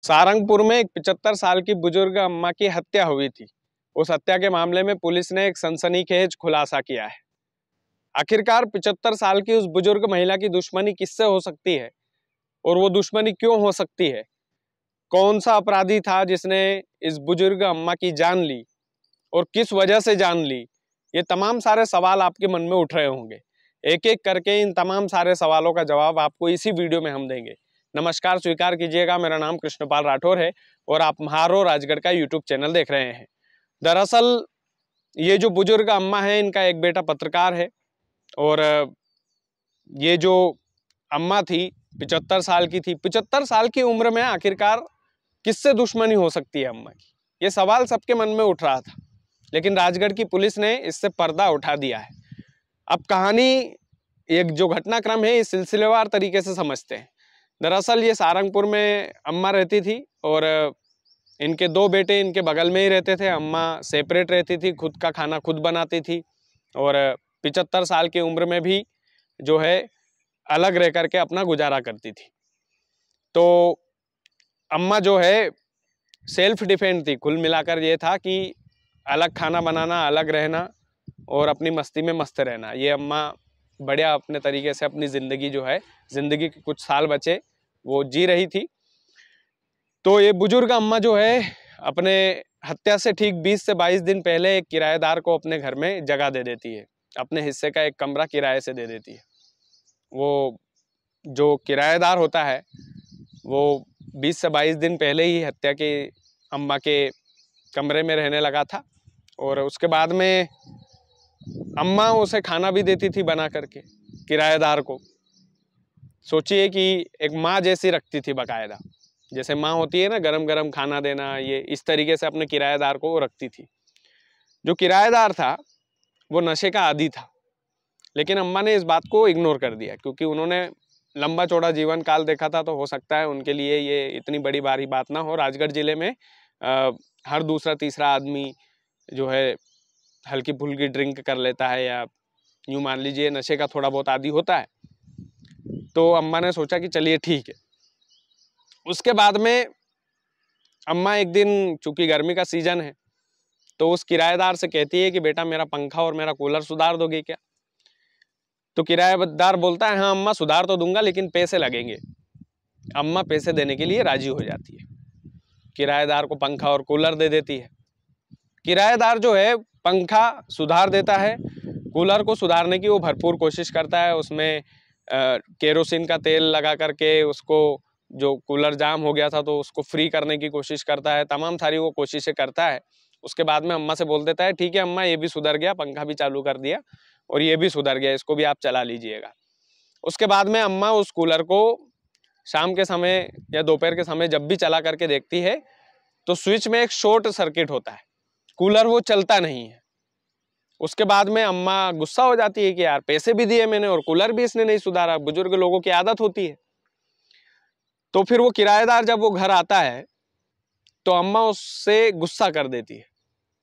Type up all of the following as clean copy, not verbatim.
सारंगपुर में एक 75 साल की बुजुर्ग अम्मा की हत्या हुई थी। उस हत्या के मामले में पुलिस ने एक सनसनीखेज खुलासा किया है। आखिरकार 75 साल की उस बुजुर्ग महिला की दुश्मनी किससे हो सकती है और वो दुश्मनी क्यों हो सकती है? कौन सा अपराधी था जिसने इस बुजुर्ग अम्मा की जान ली और किस वजह से जान ली? ये तमाम सारे सवाल आपके मन में उठ रहे होंगे। एक एक करके इन तमाम सारे सवालों का जवाब आपको इसी वीडियो में हम देंगे। नमस्कार, स्वीकार कीजिएगा, मेरा नाम कृष्णपाल राठौर है और आप म्हारो राजगढ़ का यूट्यूब चैनल देख रहे हैं। दरअसल ये जो बुजुर्ग अम्मा है, इनका एक बेटा पत्रकार है और ये जो अम्मा थी 75 साल की थी। 75 साल की उम्र में आखिरकार किससे दुश्मनी हो सकती है अम्मा की? ये सवाल सबके मन में उठ रहा था, लेकिन राजगढ़ की पुलिस ने इससे पर्दा उठा दिया है। अब कहानी, एक जो घटनाक्रम है, इस सिलसिलेवार तरीके से समझते हैं। दरअसल ये सारंगपुर में अम्मा रहती थी और इनके दो बेटे इनके बगल में ही रहते थे। अम्मा सेपरेट रहती थी, खुद का खाना खुद बनाती थी और 75 साल की उम्र में भी जो है अलग रह करके अपना गुजारा करती थी। तो अम्मा जो है सेल्फ डिफेंड थी। कुल मिलाकर ये था कि अलग खाना बनाना, अलग रहना और अपनी मस्ती में मस्त रहना। ये अम्मा बढ़िया अपने तरीके से अपनी ज़िंदगी जो है, ज़िंदगी के कुछ साल बचे, वो जी रही थी। तो ये बुजुर्ग अम्मा जो है अपने हत्या से ठीक 20 से 22 दिन पहले एक किराएदार को अपने घर में जगह दे देती है। अपने हिस्से का एक कमरा किराए से दे देती है। वो जो किराएदार होता है वो 20 से 22 दिन पहले ही हत्या के अम्मा के कमरे में रहने लगा था और उसके बाद में अम्मा उसे खाना भी देती थी बना करके किराएदार को। सोचिए कि एक माँ जैसी रखती थी बकायदा, जैसे माँ होती है ना, गरम गरम खाना देना, ये इस तरीके से अपने किराएदार को वो रखती थी। जो किराएदार था वो नशे का आदी था, लेकिन अम्मा ने इस बात को इग्नोर कर दिया क्योंकि उन्होंने लंबा चौड़ा जीवन काल देखा था। तो हो सकता है उनके लिए ये इतनी बड़ी भारी बात ना हो। राजगढ़ जिले में हर दूसरा तीसरा आदमी जो है हल्की फुल्की ड्रिंक कर लेता है या यूँ मान लीजिए नशे का थोड़ा बहुत आदी होता है। तो अम्मा ने सोचा कि चलिए ठीक है। उसके बाद में अम्मा एक दिन, चूंकि गर्मी का सीजन है, तो उस किराएदार से कहती है कि बेटा मेरा पंखा और मेरा कूलर सुधार दोगे क्या? तो किराएदार बोलता है हाँ अम्मा सुधार तो दूंगा, लेकिन पैसे लगेंगे। अम्मा पैसे देने के लिए राजी हो जाती है, किराएदार को पंखा और कूलर दे देती है। किराएदार जो है पंखा सुधार देता है, कूलर को सुधारने की वो भरपूर कोशिश करता है। उसमें केरोसिन का तेल लगा करके उसको, जो कूलर जाम हो गया था तो उसको फ्री करने की कोशिश करता है। तमाम सारी वो कोशिशें करता है। उसके बाद में अम्मा से बोल देता है ठीक है अम्मा, ये भी सुधर गया, पंखा भी चालू कर दिया और ये भी सुधर गया, इसको भी आप चला लीजिएगा। उसके बाद में अम्मा उस कूलर को शाम के समय या दोपहर के समय जब भी चला करके देखती है तो स्विच में एक शॉर्ट सर्किट होता है, कूलर वो चलता नहीं है। उसके बाद में अम्मा गुस्सा हो जाती है कि यार पैसे भी दिए मैंने और कूलर भी इसने नहीं सुधारा। बुजुर्ग लोगों की आदत होती है। तो फिर वो किराएदार जब वो घर आता है तो अम्मा उससे गुस्सा कर देती है,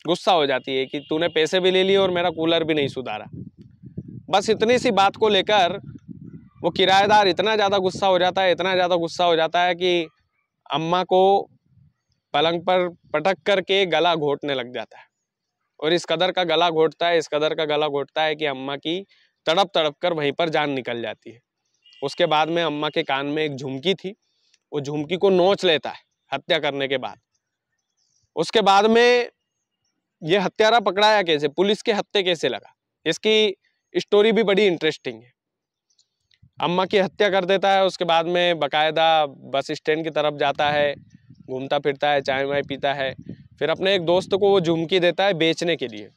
गुस्सा हो जाती है कि तूने पैसे भी ले लिए और मेरा कूलर भी नहीं सुधारा। बस इतनी सी बात को लेकर वो किराएदार इतना ज़्यादा गुस्सा हो जाता है, इतना ज़्यादा गुस्सा हो जाता है कि अम्मा को पलंग पर पटक करके गला घोंटने लग जाता है। और इस कदर का गला घोंटता है, इस कदर का गला घोंटता है कि अम्मा की तड़प तड़प कर वहीं पर जान निकल जाती है। उसके बाद में अम्मा के कान में एक झुमकी थी, वो झुमकी को नोच लेता है हत्या करने के बाद। उसके बाद में ये हत्यारा पकड़ाया कैसे, पुलिस के हत्थे कैसे लगा, इसकी स्टोरी भी बड़ी इंटरेस्टिंग है। अम्मा की हत्या कर देता है, उसके बाद में बकायदा बस स्टैंड की तरफ जाता है, घूमता फिरता है, चाय वाय पीता है, फिर अपने एक दोस्त को वो झुमकी देता है बेचने के लिए।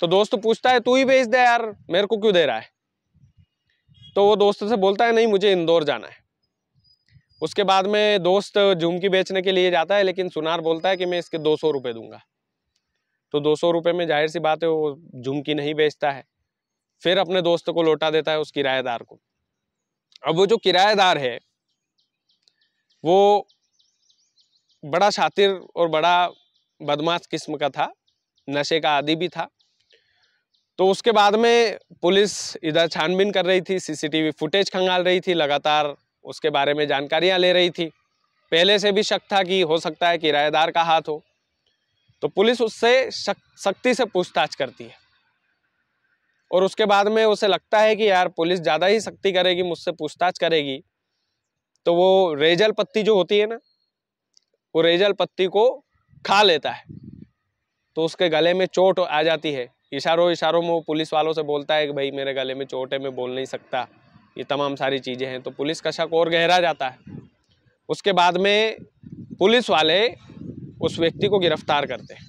तो दोस्त पूछता है तू ही बेच दे यार, मेरे को क्यों दे रहा है? तो वो दोस्त से बोलता है नहीं मुझे इंदौर जाना है। उसके बाद में दोस्त झुमकी बेचने के लिए जाता है, लेकिन सुनार बोलता है कि मैं इसके 200 रुपये दूंगा। तो 200 रुपये में जाहिर सी बात है वो झुमकी नहीं बेचता है, फिर अपने दोस्त को लौटा देता है उस किराएदार को। अब वो जो किराएदार है वो बड़ा शातिर और बड़ा बदमाश किस्म का था, नशे का आदी भी था। तो उसके बाद में पुलिस इधर छानबीन कर रही थी, सीसीटीवी फुटेज खंगाल रही थी, लगातार उसके बारे में जानकारियां ले रही थी। पहले से भी शक था कि हो सकता है किराएदार का हाथ हो, तो पुलिस उससे सख्ती से पूछताछ करती है। और उसके बाद में उसे लगता है कि यार पुलिस ज़्यादा ही सख्ती करेगी, मुझसे पूछताछ करेगी, तो वो रेजल पत्ती जो होती है ना, वो रेजल पत्ती को खा लेता है। तो उसके गले में चोट आ जाती है। इशारों इशारों में वो पुलिस वालों से बोलता है कि भाई मेरे गले में चोट है, मैं बोल नहीं सकता, ये तमाम सारी चीज़ें हैं। तो पुलिस का शक और गहरा जाता है। उसके बाद में पुलिस वाले उस व्यक्ति को गिरफ्तार करते हैं,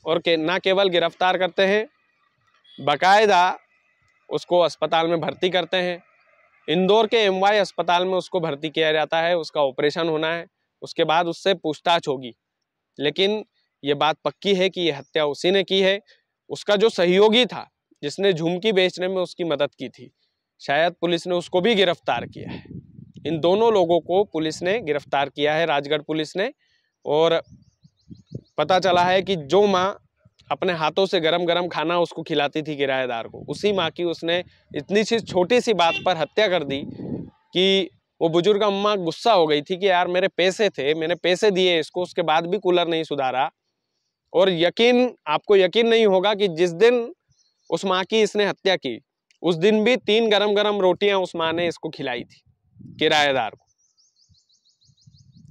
और ना केवल गिरफ्तार करते हैं, बाकायदा उसको अस्पताल में भर्ती करते हैं। इंदौर के MY अस्पताल में उसको भर्ती किया जाता है। उसका ऑपरेशन होना है, उसके बाद उससे पूछताछ होगी। लेकिन ये बात पक्की है कि ये हत्या उसी ने की है। उसका जो सहयोगी था, जिसने झुमकी बेचने में उसकी मदद की थी, शायद पुलिस ने उसको भी गिरफ्तार किया है। इन दोनों लोगों को पुलिस ने गिरफ्तार किया है, राजगढ़ पुलिस ने। और पता चला है कि जो माँ अपने हाथों से गरम गरम खाना उसको खिलाती थी किराएदार को, उसी माँ की उसने इतनी सी छोटी सी बात पर हत्या कर दी कि वो बुजुर्ग अम्मा गुस्सा हो गई थी कि यार मेरे पैसे थे, मैंने पैसे दिए इसको, उसके बाद भी कूलर नहीं सुधारा। और आपको यकीन नहीं होगा कि जिस दिन उस माँ की इसने हत्या की, उस दिन भी 3 गरम गरम रोटियां उस माँ ने इसको खिलाई थी, किराएदार को।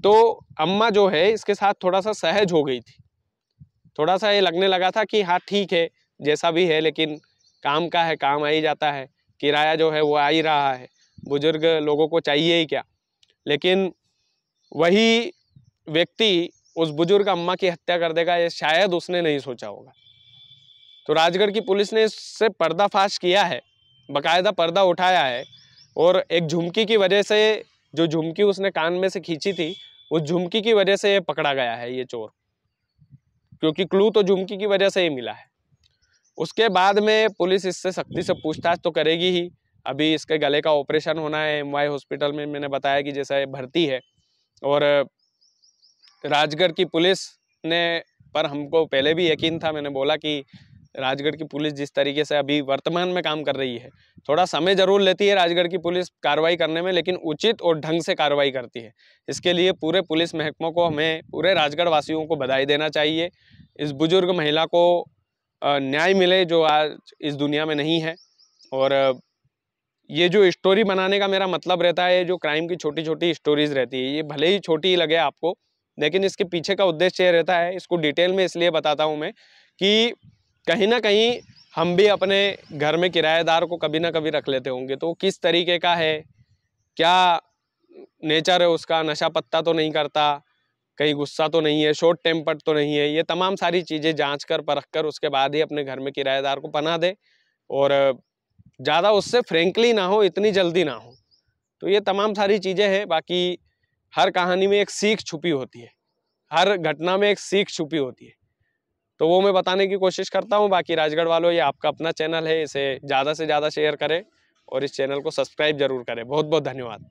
तो अम्मा जो है इसके साथ थोड़ा सा सहज हो गई थी। थोड़ा सा ये लगने लगा था कि हाँ ठीक है, जैसा भी है, लेकिन काम का है, काम आ ही जाता है, किराया जो है वो आ ही रहा है, बुजुर्ग लोगों को चाहिए ही क्या। लेकिन वही व्यक्ति उस बुजुर्ग अम्मा की हत्या कर देगा, ये शायद उसने नहीं सोचा होगा। तो राजगढ़ की पुलिस ने इससे पर्दाफाश किया है, बाकायदा पर्दा उठाया है। और एक झुमकी की वजह से, जो झुमकी उसने कान में से खींची थी, उस झुमकी की वजह से ये पकड़ा गया है, ये चोर, क्योंकि क्लू तो झुमकी की वजह से ही मिला है। उसके बाद में पुलिस इससे सख्ती से पूछताछ तो करेगी ही। अभी इसके गले का ऑपरेशन होना है MY हॉस्पिटल में, मैंने बताया कि जैसा भर्ती है। और राजगढ़ की पुलिस ने, पर हमको पहले भी यकीन था, मैंने बोला कि राजगढ़ की पुलिस जिस तरीके से अभी वर्तमान में काम कर रही है, थोड़ा समय जरूर लेती है राजगढ़ की पुलिस कार्रवाई करने में, लेकिन उचित और ढंग से कार्रवाई करती है। इसके लिए पूरे पुलिस महकमों को, हमें पूरे राजगढ़ वासियों को बधाई देना चाहिए। इस बुजुर्ग महिला को न्याय मिले जो आज इस दुनिया में नहीं है। और ये जो स्टोरी बनाने का मेरा मतलब रहता है, जो क्राइम की छोटी छोटी स्टोरीज रहती है, ये भले ही छोटी लगे आपको, लेकिन इसके पीछे का उद्देश्य ये रहता है। इसको डिटेल में इसलिए बताता हूँ मैं कि कहीं ना कहीं हम भी अपने घर में किराएदार को कभी ना कभी रख लेते होंगे, तो किस तरीके का है, क्या नेचर है उसका, नशा पत्ता तो नहीं करता, कहीं गुस्सा तो नहीं है, शॉर्ट टेम्पर्ड तो नहीं है। ये तमाम सारी चीज़ें जांच कर परख कर उसके बाद ही अपने घर में किराएदार को पनाह दे, और ज़्यादा उससे फ्रेंकली ना हो, इतनी जल्दी ना हो। तो ये तमाम सारी चीज़ें हैं। बाकी हर कहानी में एक सीख छुपी होती है, हर घटना में एक सीख छुपी होती है, तो वो मैं बताने की कोशिश करता हूँ। बाकी राजगढ़ वालों, ये आपका अपना चैनल है, इसे ज़्यादा से ज़्यादा शेयर करें और इस चैनल को सब्सक्राइब जरूर करें। बहुत बहुत धन्यवाद।